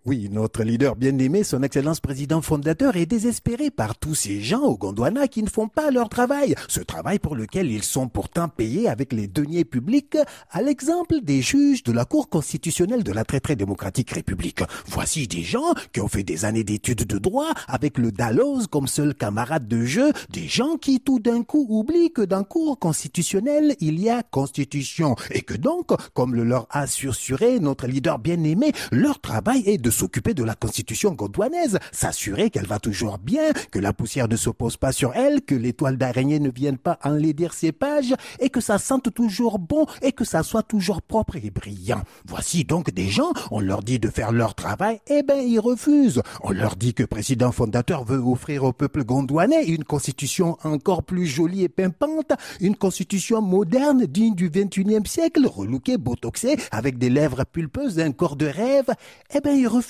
Oui, notre leader bien-aimé, son excellence président fondateur, est désespéré par tous ces gens au Gondwana qui ne font pas leur travail. Ce travail pour lequel ils sont pourtant payés avec les deniers publics, à l'exemple des juges de la Cour constitutionnelle de la très très démocratique République. Voici des gens qui ont fait des années d'études de droit avec le Dalloz comme seul camarade de jeu, des gens qui tout d'un coup oublient que dans Cour constitutionnelle, il y a constitution et que donc, comme le leur a susurré notre leader bien-aimé, leur travail est de s'occuper de la constitution gondwanaise, s'assurer qu'elle va toujours bien, que la poussière ne se pose pas sur elle, que les toiles d'araignée ne viennent pas enlaidir ses pages, et que ça sente toujours bon, et que ça soit toujours propre et brillant. Voici donc des gens, on leur dit de faire leur travail, eh ben ils refusent. On leur dit que le président fondateur veut offrir au peuple gondwanais une constitution encore plus jolie et pimpante, une constitution moderne, digne du 21e siècle, relookée, botoxée, avec des lèvres pulpeuses et un corps de rêve, eh ben ils refusent.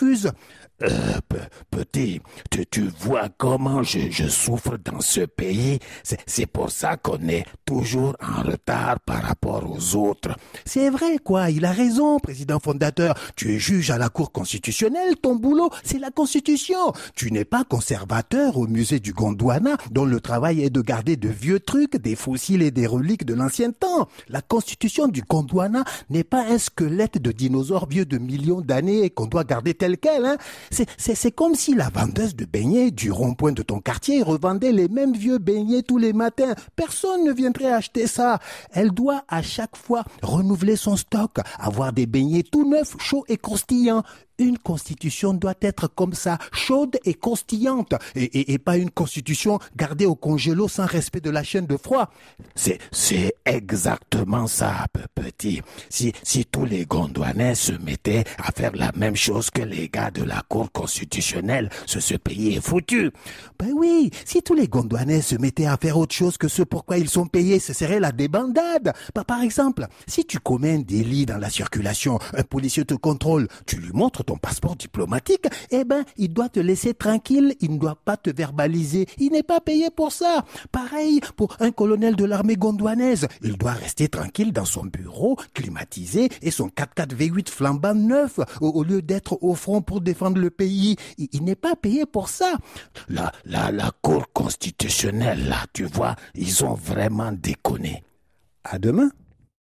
Petit, tu vois comment je souffre dans ce pays. C'est pour ça qu'on est toujours en retard par rapport aux autres. C'est vrai, quoi, il a raison, président fondateur. Tu es juge à la Cour constitutionnelle, ton boulot, c'est la Constitution. Tu n'es pas conservateur au musée du Gondwana, dont le travail est de garder de vieux trucs, des fossiles et des reliques de l'ancien temps. La Constitution du Gondwana n'est pas un squelette de dinosaure vieux de millions d'années qu'on doit garder tel quel. Hein. C'est comme si la vendeuse de beignets du rond-point de ton quartier revendait les mêmes vieux beignets tous les matins. Personne ne viendrait acheter ça. Elle doit à chaque fois renouveler son stock, avoir des beignets tout neufs, chauds et croustillants. Une constitution doit être comme ça, chaude et croustillante, et pas une constitution gardée au congélo sans respect de la chaîne de froid. C'est exactement ça, petit. Si tous les Gondwanais se mettaient à faire la même chose que les gars de la Cour constitutionnelle, ce pays est foutu. Ben oui, si tous les Gondwanais se mettaient à faire autre chose que ce pourquoi ils sont payés, ce serait la débandade. Par exemple, si tu commets un délit dans la circulation, un policier te contrôle, tu lui montres ton passeport diplomatique, eh ben, il doit te laisser tranquille, il ne doit pas te verbaliser, il n'est pas payé pour ça. Pareil pour un colonel de l'armée gondwanaise, il doit rester tranquille dans son bureau, climatisé, et son 4x4 V8 flambant neuf, au lieu d'être au front pour défendre le pays. Il n'est pas payé pour ça. La Cour constitutionnelle, là, tu vois, ils ont vraiment déconné. À demain.